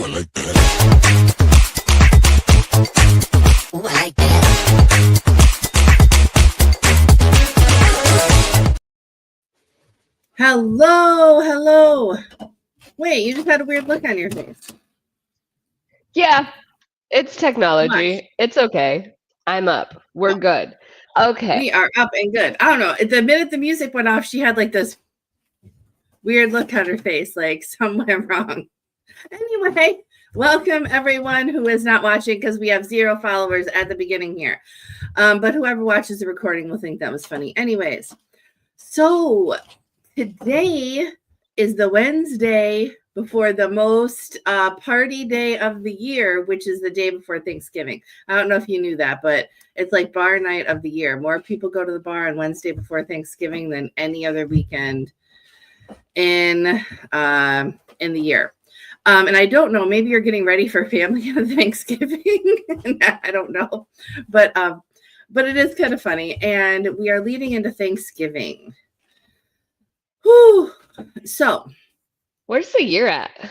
I like that. Ooh, I like that. Hello, hello. Wait, you just had a weird look on your face. Yeah, it's technology. It's okay. I'm up. We're good. Okay. We are up and good. I don't know. The minute the music went off, she had like this weird look on her face, like something went wrong. Anyway, welcome everyone who is not watching because we have 0 followers at the beginning here. But whoever watches the recording will think that was funny. Anyways, so today is the Wednesday before the most party day of the year, which is the day before Thanksgiving. I don't know if you knew that, but it's like bar night of the year. More people go to the bar on Wednesday before Thanksgiving than any other weekend in the year. And I don't know, maybe you're getting ready for family on Thanksgiving. I don't know, but it is kind of funny, and we are leading into Thanksgiving. Whew. So, where's the year at?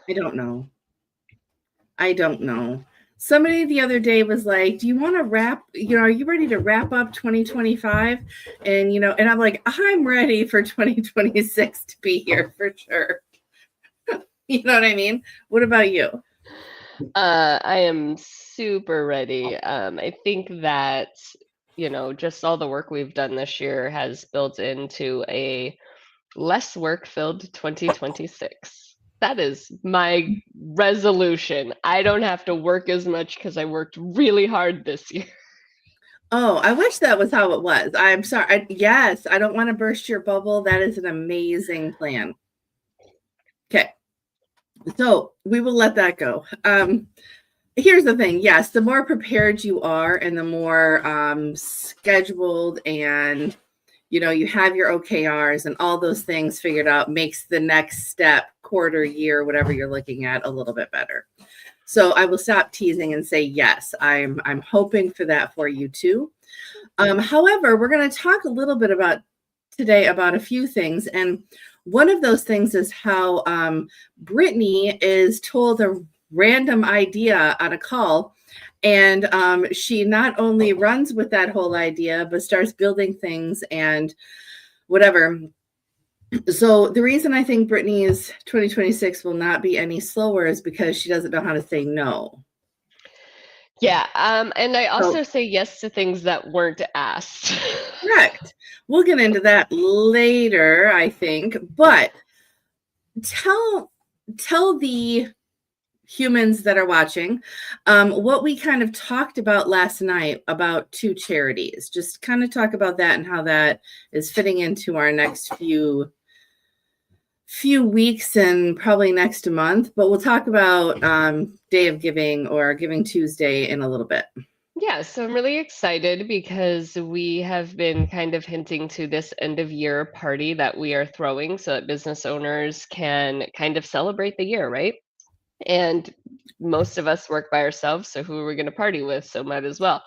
I don't know. Somebody the other day was like, do you want to wrap, are you ready to wrap up 2025? And, and I'm like, I'm ready for 2026 to be here for sure. You know what I mean? What about you? I am super ready. I think that, just all the work we've done this year has built into a less work-filled 2026. That is my resolution. I don't have to work as much because I worked really hard this year. Oh, I wish that was how it was. I'm sorry. Yes, I don't want to burst your bubble. That is an amazing plan. Okay. So we will let that go. Here's the thing. Yes, the more prepared you are and the more scheduled and, you have your OKRs and all those things figured out makes the next step, quarter, year, whatever you're looking at, a little bit better. So I will stop teasing and say, yes, I'm hoping for that for you too. However, we're going to talk a little bit today about a few things. And one of those things is how Brittany is told a random idea on a call. And she not only runs with that whole idea, but starts building things and whatever. So the reason I think Brittany's 2026 will not be any slower is because she doesn't know how to say no. Yeah, and I also say yes to things that weren't asked. Correct. We'll get into that later, I think. But tell the humans that are watching what we kind of talked about last night about 2 charities. Just kind of talk about that and how that is fitting into our next few weeks and probably next month. But we'll talk about Day of Giving or Giving Tuesday in a little bit. Yeah, so I'm really excited because we have been kind of hinting to this end of year party that we are throwing so that business owners can kind of celebrate the year, right? And most of us work by ourselves, so who are we going to party with? So might as well.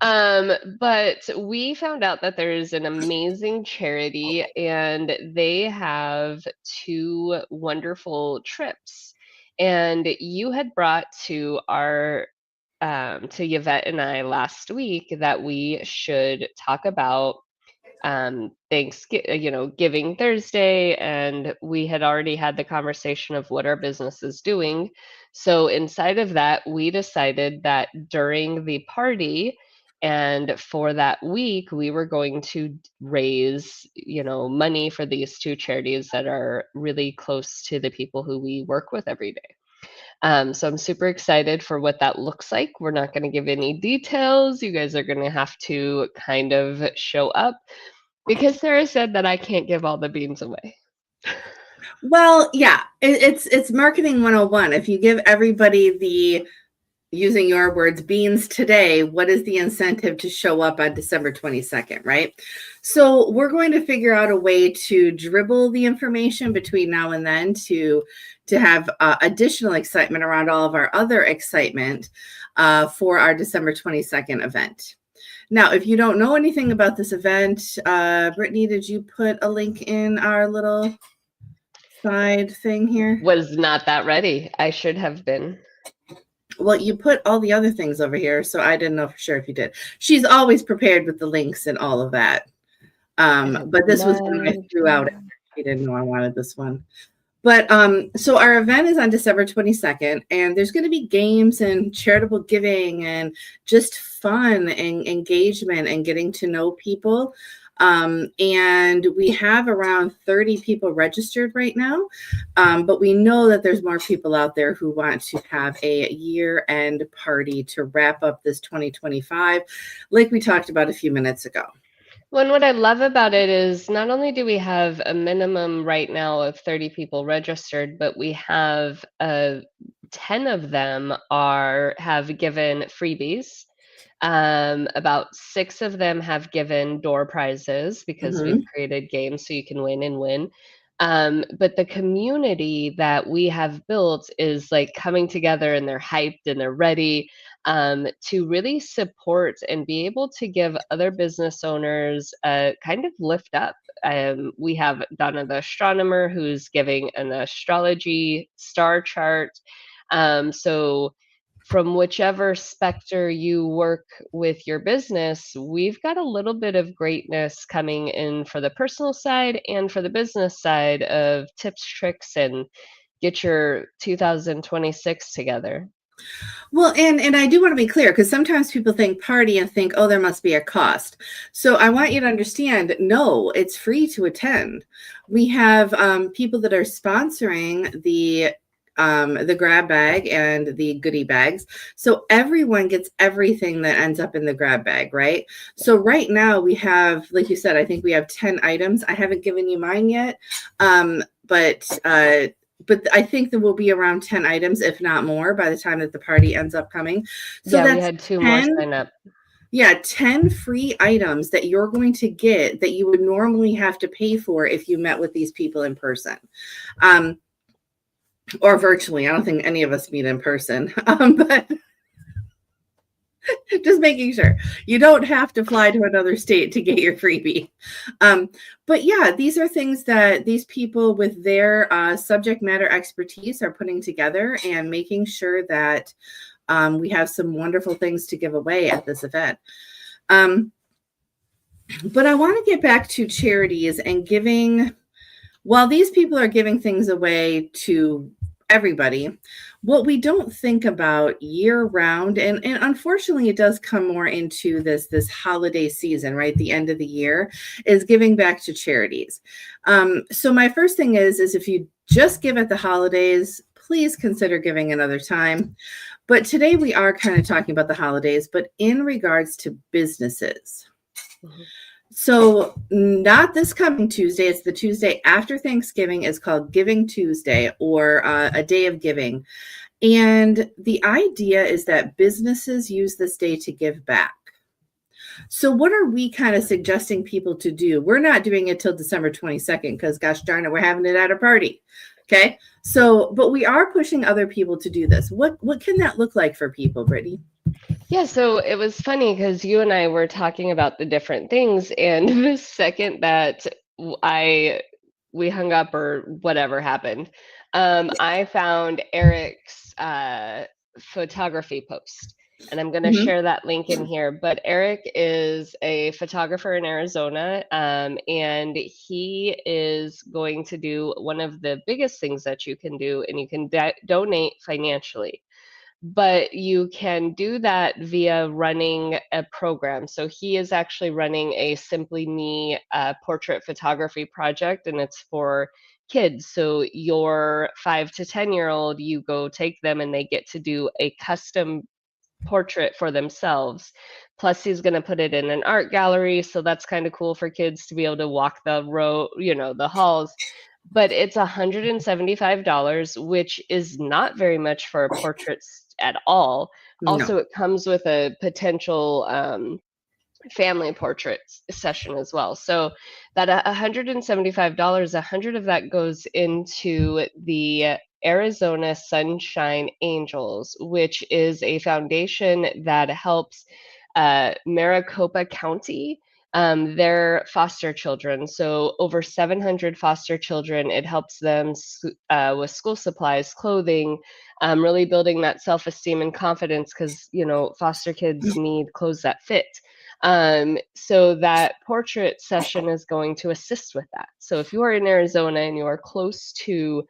But we found out that there is an amazing charity, and they have 2 wonderful trips. And you had brought to our to Yvette and I last week that we should talk about Thanksgiving, Giving Thursday, and we had already had the conversation of what our business is doing. So inside of that, we decided that during the party and for that week, we were going to raise, money for these 2 charities that are really close to the people who we work with every day. So I'm super excited for what that looks like. We're not going to give any details. You guys are going to have to kind of show up because Sarah said that I can't give all the beans away. Well, yeah, it's marketing 101. If you give everybody the, using your words, beans today, what is the incentive to show up on December 22nd, right? So we're going to figure out a way to dribble the information between now and then to have additional excitement around all of our other excitement for our December 22nd event. Now, if you don't know anything about this event, Brittany, did you put a link in our little side thing here? Was not that ready. I should have been. Well, you put all the other things over here, so I didn't know for sure if you did. She's always prepared with the links and all of that. But this was one I threw out. She didn't know I wanted this one. But so our event is on December 22nd, and there's going to be games and charitable giving and just fun and engagement and getting to know people. And we have around 30 people registered right now, but we know that there's more people out there who want to have a year-end party to wrap up this 2025, like we talked about a few minutes ago. Well, and what I love about it is not only do we have a minimum right now of 30 people registered, but we have 10 of them have given freebies. About 6 of them have given door prizes because we've created games so you can win and win. But the community that we have built is like coming together, and they're hyped and they're ready to really support and be able to give other business owners a kind of lift up. We have Donna the astronomer who's giving an astrology star chart. So from whichever specter you work with your business, we've got a little bit of greatness coming in for the personal side and for the business side of tips, tricks, and get your 2026 together. Well, and I do want to be clear, because sometimes people think party and think, oh, there must be a cost. So I want you to understand, no, it's free to attend. We have people that are sponsoring the grab bag and the goodie bags. So everyone gets everything that ends up in the grab bag, right? So right now we have, like you said, I think we have 10 items. I haven't given you mine yet, but I think there will be around 10 items, if not more, by the time that the party ends up coming. So yeah, that's we had 2 more sign up. Yeah, 10 free items that you're going to get that you would normally have to pay for if you met with these people in person. Or virtually. I don't think any of us meet in person, but just making sure you don't have to fly to another state to get your freebie. But yeah, these are things that these people with their subject matter expertise are putting together and making sure that we have some wonderful things to give away at this event. But I want to get back to charities and giving. While these people are giving things away to everybody, what we don't think about year round, and unfortunately it does come more into this holiday season, right? The end of the year, is giving back to charities. So my first thing is if you just give at the holidays, please consider giving another time. But today we are kind of talking about the holidays, but in regards to businesses. So not this coming Tuesday, it's the Tuesday after Thanksgiving. Is called Giving Tuesday, or a day of giving. And the idea is that businesses use this day to give back. So what are we kind of suggesting people to do? We're not doing it till December 22nd because gosh darn it, we're having it at a party. Okay. So, but we are pushing other people to do this. What can that look like for people, Brittany? Yeah, so it was funny because you and I were talking about the different things, and the second that we hung up or whatever happened, I found Eric's photography post, and I'm going to share that link in here. But Eric is a photographer in Arizona, and he is going to do one of the biggest things that you can do, and you can donate financially. But you can do that via running a program. So he is actually running a Simply Me portrait photography project, and it's for kids. So your 5 to 10-year-old, you go take them and they get to do a custom portrait for themselves. Plus he's going to put it in an art gallery. So that's kind of cool for kids to be able to walk the row, the halls. But it's $175, which is not very much for portraits at all. No. Also, it comes with a potential family portrait session as well. So that $175, 100 of that goes into the Arizona Sunshine Angels, which is a foundation that helps Maricopa County They're foster children. So over 700 foster children. It helps them with school supplies, clothing, really building that self-esteem and confidence because, foster kids need clothes that fit. So that portrait session is going to assist with that. So if you are in Arizona and you are close to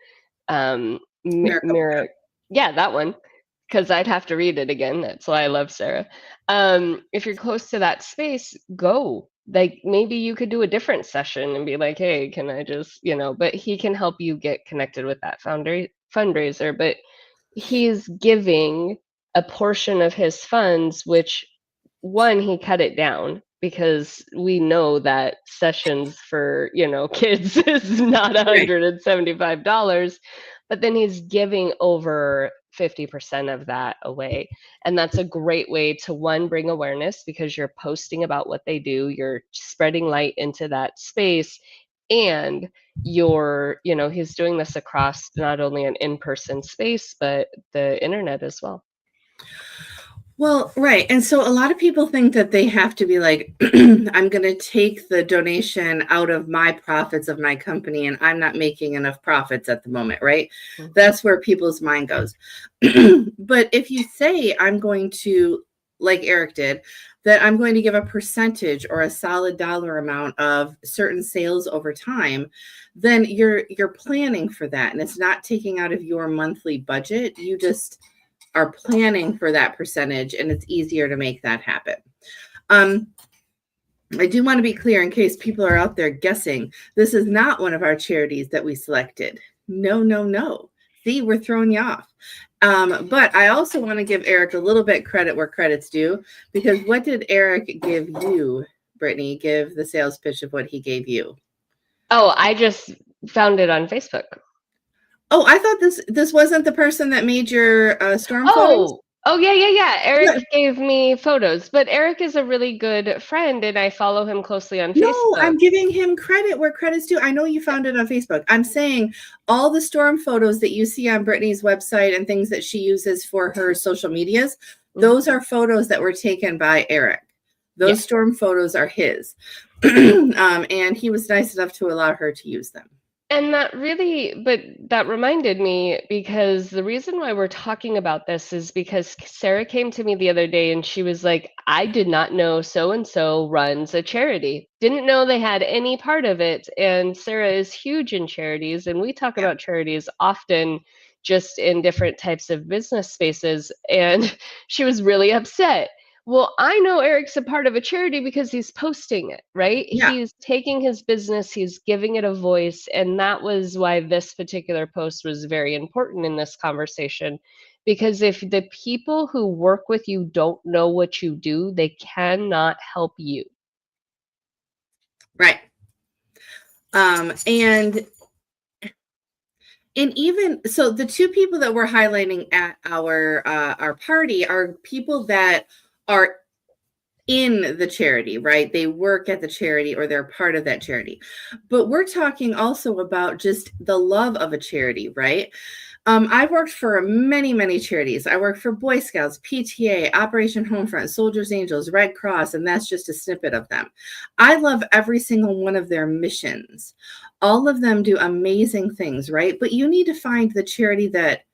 Maricopa. yeah, that one, because I'd have to read it again. That's why I love Sarah. If you're close to that space, go. Like maybe you could do a different session and be like, hey, can I just, but he can help you get connected with that fundraiser. But he's giving a portion of his funds, which one, he cut it down because we know that sessions for, kids is not Right. $175, but then he's giving over 50% of that away. And that's a great way to, one, bring awareness because you're posting about what they do, you're spreading light into that space, and he's doing this across not only an in-person space, but the internet as well. Well, right. And so a lot of people think that they have to be like, I'm going to take the donation out of my profits of my company and I'm not making enough profits at the moment, right? Mhm. That's where people's mind goes. But if you say, I'm going to, like Eric did, that I'm going to give a percentage or a solid dollar amount of certain sales over time, then you're planning for that. And it's not taking out of your monthly budget. You just are planning for that percentage, and it's easier to make that happen. I do want to be clear in case people are out there guessing, this is not one of our charities that we selected. No. See, we're throwing you off. But I also want to give Eric a little bit credit where credit's due, because what did Eric give you, Brittany? Give the sales pitch of what he gave you. Oh, I just found it on Facebook. Oh, I thought this wasn't the person that made your storm photos. Oh, yeah. Eric gave me photos, but Eric is a really good friend and I follow him closely on No, Facebook. I'm giving him credit where credit's due. I know you found it on Facebook. I'm saying all the storm photos that you see on Brittany's website and things that she uses for her social medias, those are photos that were taken by Eric. Those storm photos are his. And he was nice enough to allow her to use them. And that reminded me, because the reason why we're talking about this is because Sarah came to me the other day and she was like, I did not know so-and-so runs a charity. Didn't know they had any part of it. And Sarah is huge in charities. And we talk about charities often just in different types of business spaces. And she was really upset. Well, I know Eric's a part of a charity because he's posting it, right? Yeah. He's taking his business, he's giving it a voice. And that was why this particular post was very important in this conversation. Because if the people who work with you don't know what you do, they cannot help you. Right. And even so, the two people that we're highlighting at our party are people that are in the charity, right? They work at the charity or they're part of that charity. But we're talking also about just the love of a charity, right? I've worked for many charities. I worked for Boy Scouts, PTA, Operation Homefront, Soldiers Angels, Red Cross, and that's just a snippet of them. I love every single one of their missions. All of them do amazing things, right? But you need to find the charity that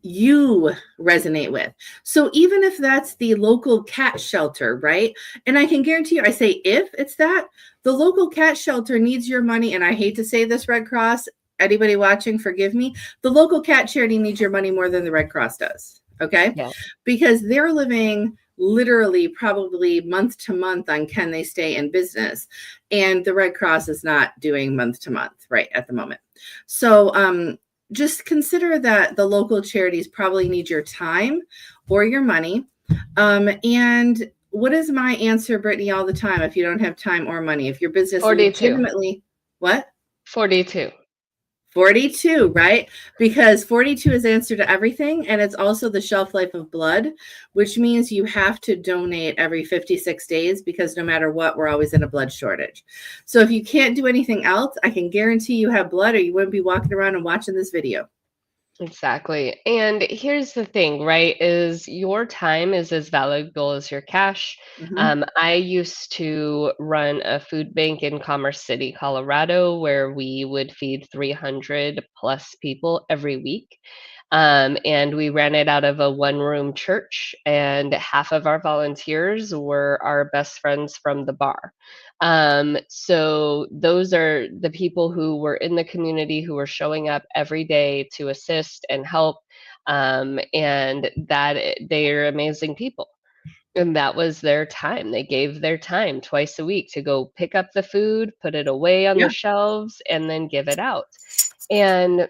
you resonate with. So even if that's the local cat shelter, right? And I can guarantee you, I say if it's that, the local cat shelter needs your money. And I hate to say this, Red Cross, anybody watching, forgive me. The local cat charity needs your money more than the Red Cross does. Okay. Yeah. Because they're living literally probably month to month on can they stay in business. And the Red Cross is not doing month to month right at the moment. So, just consider that the local charities probably need your time or your money. And what is my answer, Brittany, all the time? If you don't have time or money, if your business 42. legitimately, what? 42. 42, right? Because 42 is answer to everything. And it's also the shelf life of blood, which means you have to donate every 56 days because no matter what, we're always in a blood shortage. So if you can't do anything else, I can guarantee you have blood or you wouldn't be walking around and watching this video. Exactly. And here's the thing, right? Is your time is as valuable as your cash. Mhm. I used to run a food bank in Commerce City, Colorado, where we would feed 300 plus people every week. And we ran it out of a one-room church, and half of our volunteers were our best friends from the bar. So those are the people who were in the community who were showing up every day to assist and help. And they're amazing people. And that was their time. They gave their time twice a week to go pick up the food, put it away on the Yeah. shelves, and then give it out. And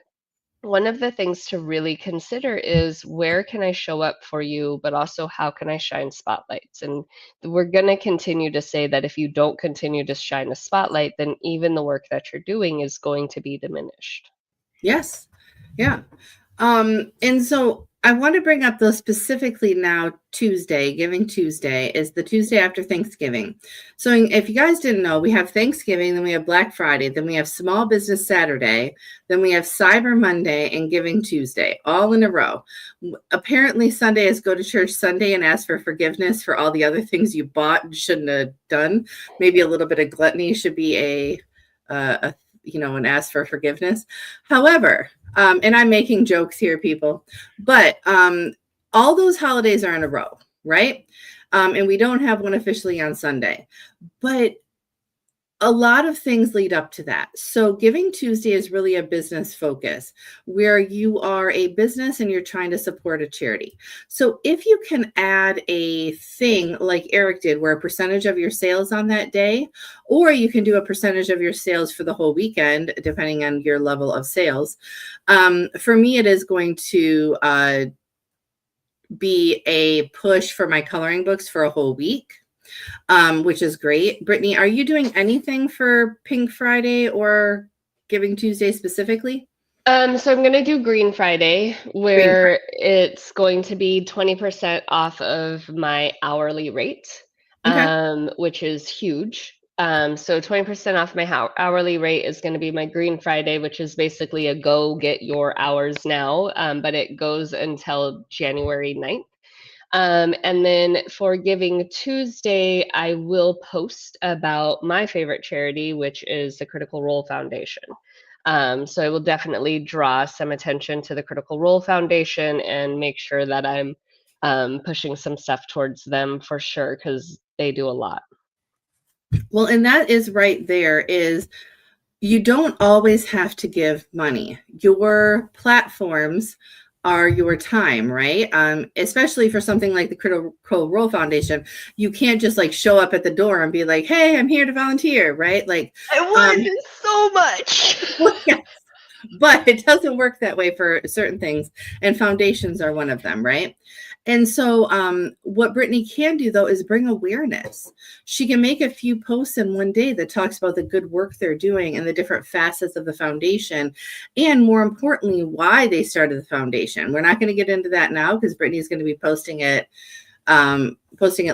one of the things to really consider is where can I show up for you, but also how can I shine spotlights? And we're going to continue to say that if you don't continue to shine a spotlight, then even the work that you're doing is going to be diminished. Yes. Yeah. And so I want to bring up those specifically now. Tuesday, Giving Tuesday, is the Tuesday after Thanksgiving. So if you guys didn't know, we have Thanksgiving, then we have Black Friday, then we have Small Business Saturday, then we have Cyber Monday and Giving Tuesday, all in a row. Apparently Sunday is Go to Church Sunday and ask for forgiveness for all the other things you bought and shouldn't have done. Maybe a little bit of gluttony should be an ask for forgiveness. However, and I'm making jokes here, people, but all those holidays are in a row, right? And we don't have one officially on Sunday, but a lot of things lead up to that. So Giving Tuesday is really a business focus where you are a business and you're trying to support a charity. So if you can add a thing like Eric did, where a percentage of your sales on that day, or you can do a percentage of your sales for the whole weekend, depending on your level of sales. For me, it is going to be a push for my coloring books for a whole week. Which is great. Brittany, are you doing anything for Pink Friday or Giving Tuesday specifically? So I'm going to do Green Friday, Green where it's going to be 20% off of my hourly rate, Okay. which is huge. So 20% off my hourly rate is going to be my Green Friday, which is basically a go get your hours now, but it goes until January 9th. And then for Giving Tuesday, I will post about my favorite charity, which is the Critical Role Foundation. So I will definitely draw some attention to the Critical Role Foundation and make sure that I'm pushing some stuff towards them for sure, because they do a lot. Well, and that is right there is you don't always have to give money. Your platforms are your time, right? Especially for something like the Critical Role Foundation, you can't just like show up at the door and be like, "Hey, I'm here to volunteer," right? Like, I would so much. well, yes, but it doesn't work that way for certain things, and foundations are one of them, right? And so what Brittany can do, though, is bring awareness. She can make a few posts in one day that talks about the good work they're doing and the different facets of the foundation, and more importantly, why they started the foundation. We're not going to get into that now because Brittany's going to be posting it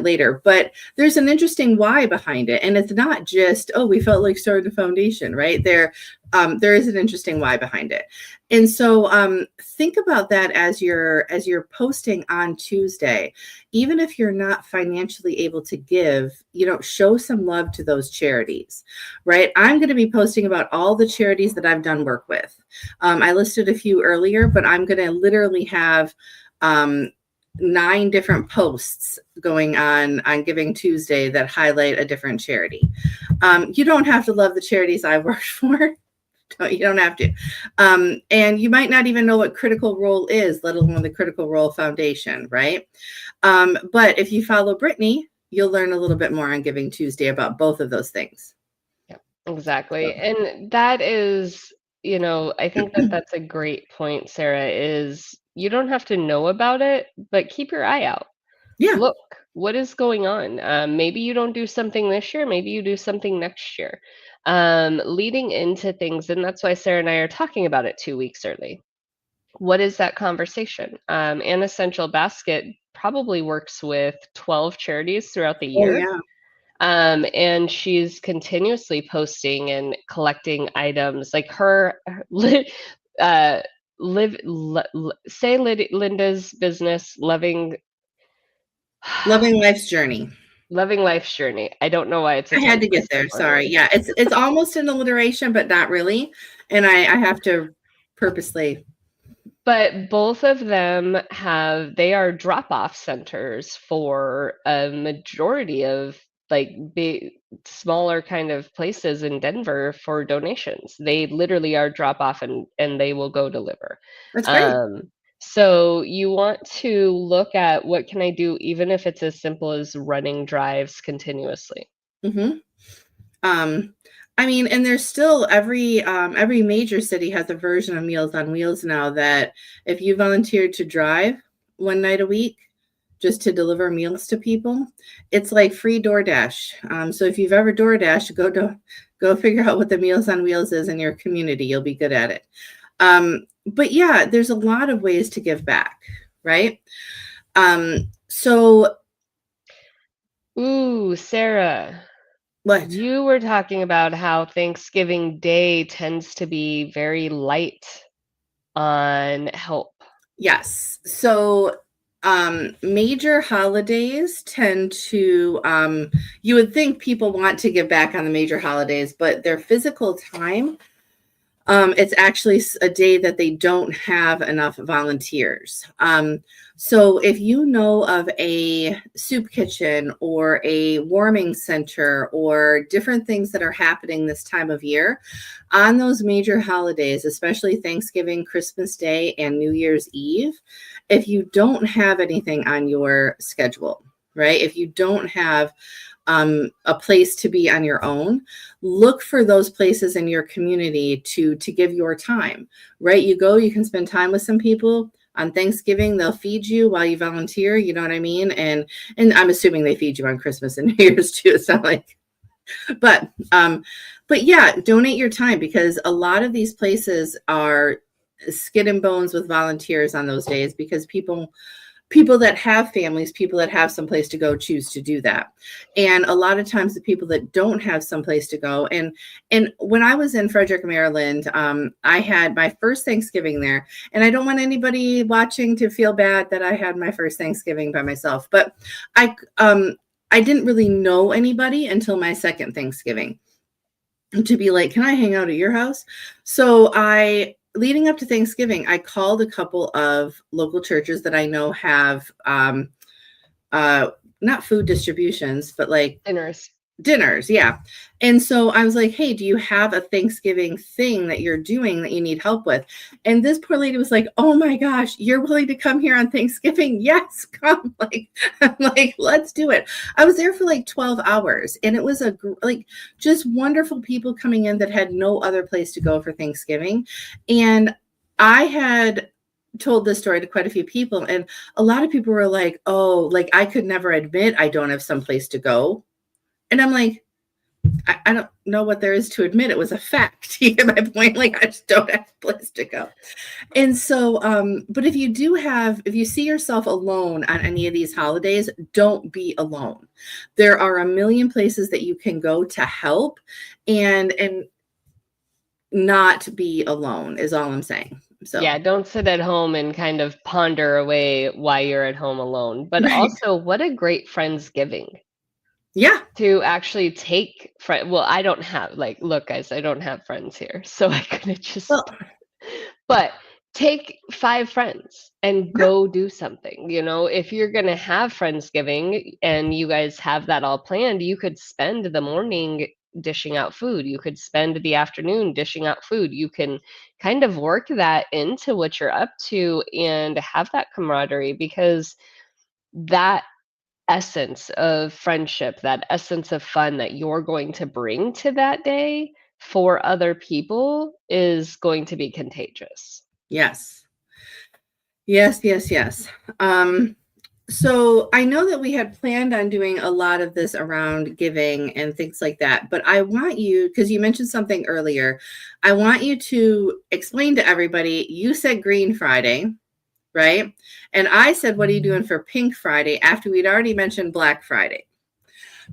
later, but there's an interesting why behind it, and it's not just, oh, we felt like starting a foundation, right? There is an interesting why behind it. And so think about that as you're posting on Tuesday. Even if you're not financially able to give, show some love to those charities, right? I'm going to be posting about all the charities that I've done work with. I listed a few earlier, but I'm going to literally have 9 different posts going on Giving Tuesday that highlight a different charity. You don't have to love the charities I worked for. You don't have to. And you might not even know what Critical Role is, let alone the Critical Role Foundation, right? But if you follow Brittany, you'll learn a little bit more on Giving Tuesday about both of those things. Yeah, exactly. And that is, I think that that's a great point, Sarah, is you don't have to know about it, but keep your eye out. Yeah. Look, what is going on? Maybe you don't do something this year, maybe you do something next year. Leading into things, and that's why Sarah and I are talking about it 2 weeks early. What is that conversation? An Essential Basket probably works with 12 charities throughout the Oh, year. yeah. And she's continuously posting and collecting items. Like say Linda's business, loving Life's journey. Loving Life's Journey. I don't know why it's a I had tongue to get twister there. for Sorry. me. Yeah, it's almost an alliteration, but not really. And I have to purposely. But both of them they are drop-off centers for a majority of like big, smaller kind of places in Denver for donations. They literally are drop off and they will go deliver. That's great. So you want to look at what can I do, even if it's as simple as running drives continuously. Mm-hmm. I mean, and there's still every major city has a version of Meals on Wheels now that if you volunteer to drive one night a week just to deliver meals to people, it's like free DoorDash. So if you've ever DoorDash, go figure out what the Meals on Wheels is in your community. You'll be good at it. But yeah, there's a lot of ways to give back, right? So Ooh, Sarah. what? You were talking about how Thanksgiving Day tends to be very light on help. Yes. So major holidays tend to you would think people want to give back on the major holidays, but their physical time, it's actually a day that they don't have enough volunteers. So if you know of a soup kitchen or a warming center or different things that are happening this time of year on those major holidays, especially Thanksgiving, Christmas Day, and New Year's Eve, if you don't have anything on your schedule, right? If you don't have a place to be on your own, look for those places in your community to give your time, right? You can spend time with some people on Thanksgiving. They'll feed you while you volunteer. You know what I mean? And I'm assuming they feed you on Christmas and New Year's too. It's not like, but yeah, donate your time because a lot of these places are skin and bones with volunteers on those days because people that have families, people that have someplace to go choose to do that. And a lot of times the people that don't have someplace to go. And when I was in Frederick, Maryland, I had my first Thanksgiving there. And I don't want anybody watching to feel bad that I had my first Thanksgiving by myself. But I didn't really know anybody until my second Thanksgiving to be like, can I hang out at your house? So leading up to Thanksgiving, I called a couple of local churches that I know have not food distributions, but like dinners. Yeah. And so I was like, hey, do you have a Thanksgiving thing that you're doing that you need help with? And this poor lady was like, oh my gosh, you're willing to come here on Thanksgiving? Yes, come. I'm like, let's do it. I was there for like 12 hours and it was just wonderful people coming in that had no other place to go for Thanksgiving. And I had told this story to quite a few people and a lot of people were like, oh, like I could never admit I don't have someplace to go. And I'm like, I don't know what there is to admit. It was a fact. You get my point? Like, I just don't have a place to go. And so, but if you see yourself alone on any of these holidays, don't be alone. There are a million places that you can go to help and not be alone is all I'm saying. So yeah, don't sit at home and kind of ponder away why you're at home alone. But also, what a great Friendsgiving. Yeah. To actually take well, I don't have look guys, I don't have friends here, so I couldn't just but take 5 friends and go do something. If you're gonna have Friendsgiving and you guys have that all planned, you could spend the morning dishing out food. You could spend the afternoon dishing out food. You can kind of work that into what you're up to and have that camaraderie because that essence of friendship, that essence of fun that you're going to bring to that day for other people is going to be contagious. Yes. So I know that we had planned on doing a lot of this around giving and things like that, but I want you, because you mentioned something earlier, I want you to explain to everybody, you said Green Friday, right? And I said, what are you doing for Pink Friday after we'd already mentioned Black Friday?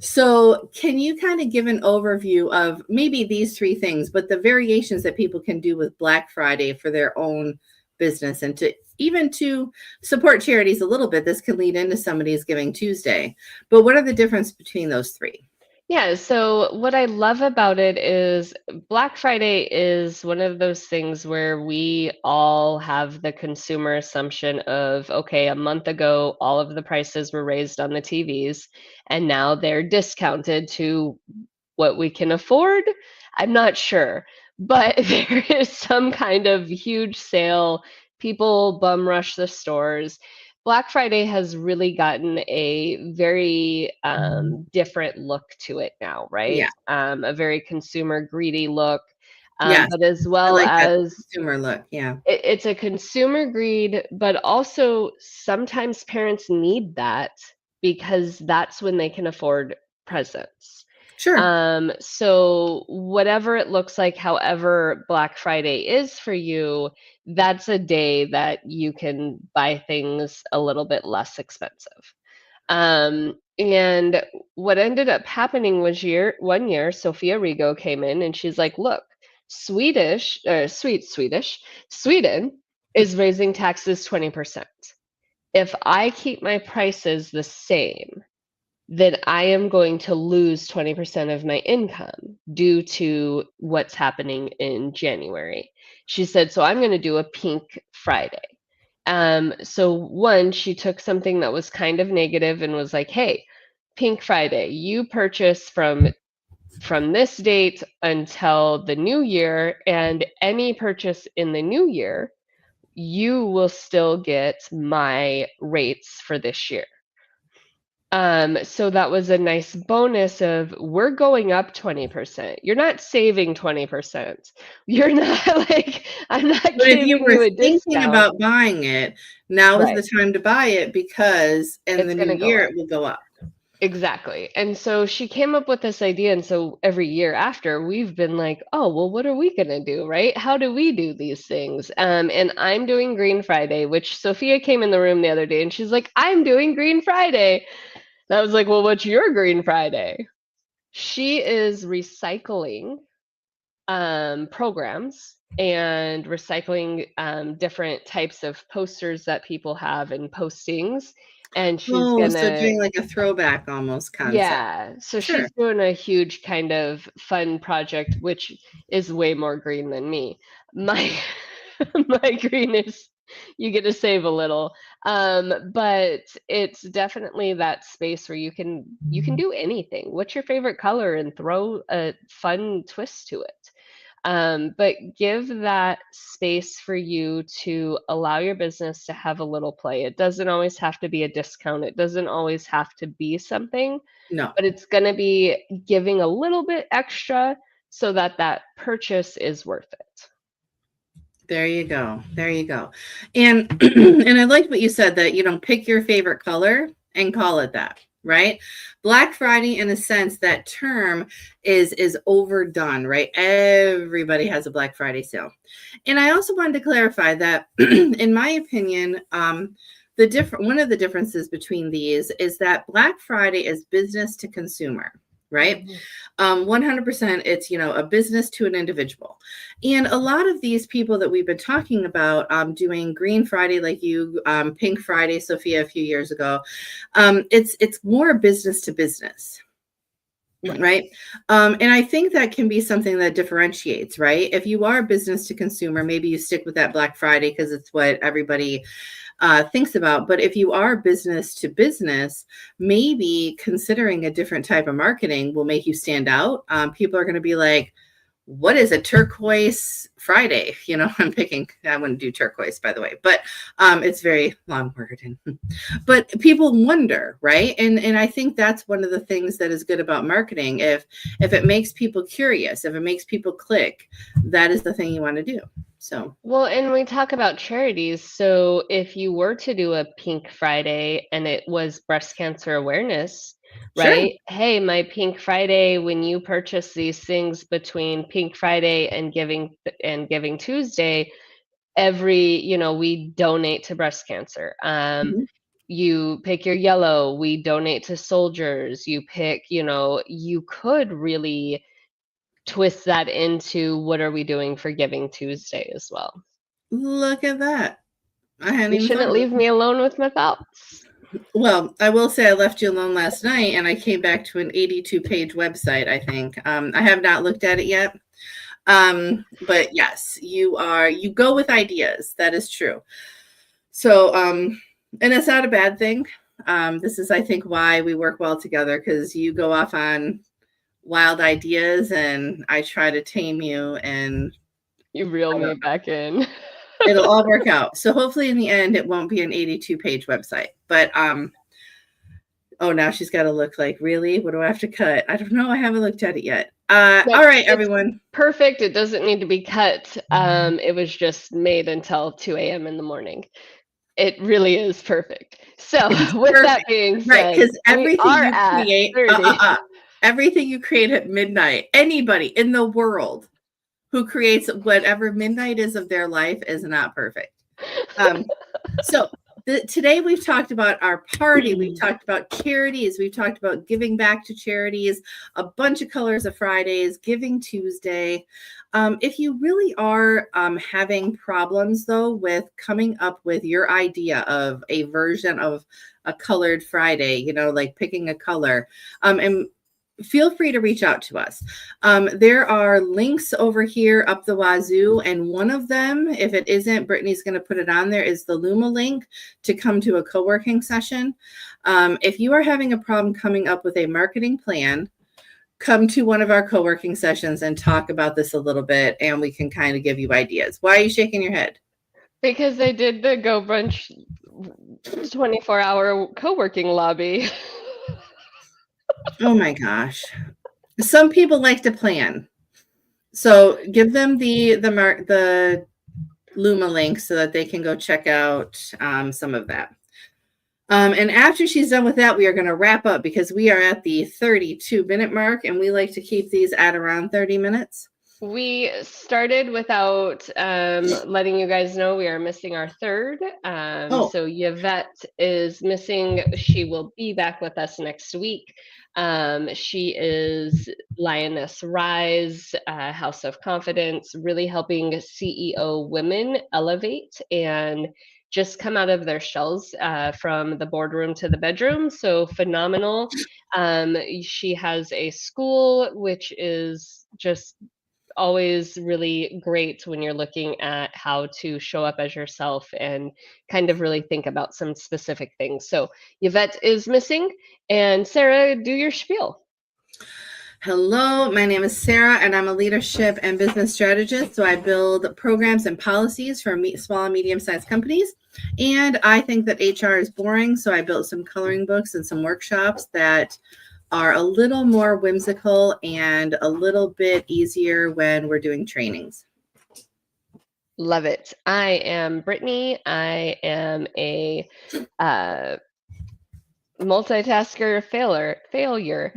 So can you kind of give an overview of maybe these 3 things, but the variations that people can do with Black Friday for their own business and to support charities a little bit. This could lead into somebody's Giving Tuesday. But what are the difference between those three? Yeah, so what I love about it is Black Friday is one of those things where we all have the consumer assumption of, okay, a month ago, all of the prices were raised on the TVs, and now they're discounted to what we can afford. I'm not sure, but there is some kind of huge sale. People bum rush the stores. Black Friday has really gotten a very different look to it now, right? Yeah. A very consumer greedy look, Yes. but as I well like that as consumer look. Yeah. it's a consumer greed, but also sometimes parents need that because that's when they can afford presents. Sure. So whatever it looks like, however Black Friday is for you, that's a day that you can buy things a little bit less expensive. And what ended up happening was one year, Sophia Rigo came in and she's like, look, Sweden is raising taxes 20%. If I keep my prices the same, then I am going to lose 20% of my income due to what's happening in January. She said, so I'm going to do a Pink Friday. So one, she took something that was kind of negative and was like, hey, Pink Friday, you purchase from this date until the new year, and any purchase in the new year, you will still get my rates for this year. So that was a nice bonus of we're going up 20%. You're not saving 20%. You're not like, I'm not But if you giving were you a thinking discount. about buying it, now is Right. the time to buy it because in the It's new gonna go year up. it will go up. Exactly. And so she came up with this idea. And so every year after, we've been like, oh, well, what are we going to do? Right? How do we do these things? And I'm doing Green Friday, which Sophia came in the room the other day and she's like, I'm doing Green Friday. And I was like, well, what's your Green Friday? She is recycling programs and recycling different types of posters that people have and postings. And she's Oh, so gonna, doing like a throwback almost concept. yeah, so Sure. she's doing a huge kind of fun project, which is way more green than me. My my green is you get to save a little. But it's definitely that space where you can do anything. What's your favorite color and throw a fun twist to it. But give that space for you to allow your business to have a little play. It doesn't always have to be a discount. It doesn't always have to be something, No. but it's going to be giving a little bit extra so that that purchase is worth it. There you go. There you go. And and I liked what you said that pick your favorite color and call it that, right? Black Friday, in a sense, that term is overdone, right? Everybody has a Black Friday sale. And I also wanted to clarify that in my opinion, one of the differences between these is that Black Friday is business to consumer, right? 100% it's a business to an individual. And a lot of these people that we've been talking about doing Green Friday, like you, Pink Friday, Sophia, a few years ago, it's more business to business. Right. And I think that can be something that differentiates, right? If you are business to consumer, maybe you stick with that Black Friday because it's what everybody thinks about. But if you are business to business, maybe considering a different type of marketing will make you stand out. People are going to be like, what is a turquoise Friday? I wouldn't do turquoise, by the way, but it's very long word. But people wonder, right? And I think that's one of the things that is good about marketing. If it makes people curious, if it makes people click, that is the thing you want to do. So, Well, and we talk about charities. So if you were to do a Pink Friday and it was breast cancer awareness, sure. right? Hey, my Pink Friday, when you purchase these things between Pink Friday and Giving Tuesday, we donate to breast cancer. Mhm. You pick your yellow, we donate to soldiers. You pick, you could really twist that into what are we doing for Giving Tuesday as well. Look at that. I hadn't You even shouldn't thought of leave it. me alone with my thoughts. Well, I will say I left you alone last night and I came back to an 82-page website, I think. I have not looked at it yet. But yes, you go with ideas. That is true. So, and it's not a bad thing. This is, I think, why we work well together, because you go off on wild ideas and I try to tame you and You reel me back in. it'll all work out. So hopefully in the end, it won't be an 82-page website, but, oh, now she's got to look like, really? What do I have to cut? I don't know. I haven't looked at it yet. No, all right, it's everyone. perfect. It doesn't need to be cut. It was just made until 2 a.m. in the morning. It really is perfect. So with that being said, right, because everything we are you at create, 30. Everything you create at midnight, anybody in the world who creates whatever midnight is of their life is not perfect. So today we've talked about our party. We've talked about charities. We've talked about giving back to charities, a bunch of colors of Fridays, Giving Tuesday. If you really are having problems, though, with coming up with your idea of a version of a colored Friday, like picking a color, and feel free to reach out to us. There are links over here up the wazoo, and one of them, if it isn't, Brittany's going to put it on there, is the Luma link to come to a co-working session. If you are having a problem coming up with a marketing plan, come to one of our co-working sessions and talk about this a little bit, and we can kind of give you ideas. Why are you shaking your head? Because I did the Go Brunch 24-hour co-working lobby. Oh my gosh. Some people like to plan. So give them the Luma link so that they can go check out some of that. And after she's done with that, we are going to wrap up because we are at the 32-minute mark, and we like to keep these at around 30 minutes. We started without letting you guys know we are missing our third. So Yvette is missing. She will be back with us next week. She is Lioness Rise, House of Confidence, really helping CEO women elevate and just come out of their shells from the boardroom to the bedroom. So phenomenal. She has a school, which is just always really great when you're looking at how to show up as yourself and kind of really think about some specific things. So Yvette is missing, and Sarah, do your spiel. Hello, my name is Sarah, and I'm a leadership and business strategist. So I build programs and policies for small and medium-sized companies. And I think that HR is boring, so I built some coloring books and some workshops that are a little more whimsical and a little bit easier when we're doing trainings. Love it. I am Brittany. I am a multitasker failure.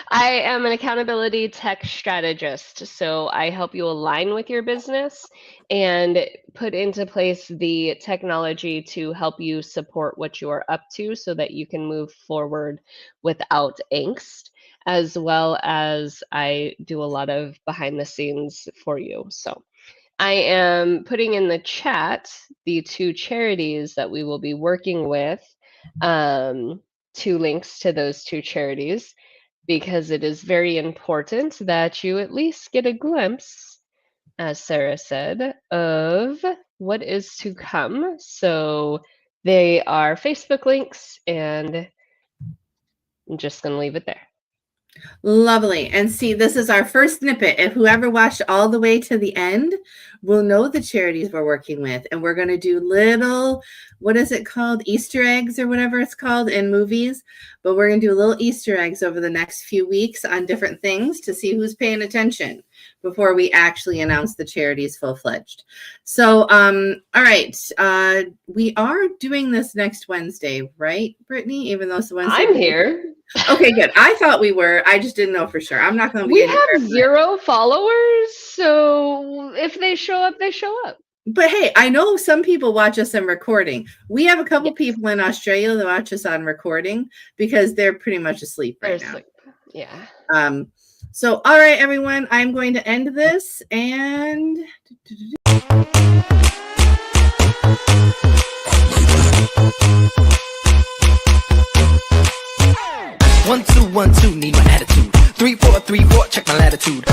I am an accountability tech strategist. So I help you align with your business and put into place the technology to help you support what you are up to so that you can move forward without angst, as well as I do a lot of behind the scenes for you. So I am putting in the chat the 2 charities that we will be working with, 2 links to those 2 charities, because it is very important that you at least get a glimpse, as Sarah said, of what is to come. So they are Facebook links, and I'm just going to leave it there. Lovely. And see, this is our first snippet. If whoever watched all the way to the end will know the charities we're working with. And we're going to do little, what is it called? Easter eggs or whatever it's called in movies. But we're going to do little Easter eggs over the next few weeks on different things to see who's paying attention before we actually announce the charities full-fledged. So, all right. We are doing this next Wednesday, right, Brittany? Even though it's Wednesday. I'm here. Okay, good. I thought we were. I just didn't know for sure. I'm not going to be. We have 0 followers, so if they show up, they show up. But hey, I know some people watch us on recording. We have a couple people in Australia that watch us on recording because they're pretty much asleep right now. Yeah. So, all right, everyone, I'm going to end this and. One, two, need my attitude. 3, 4, 3, 4, check my latitude.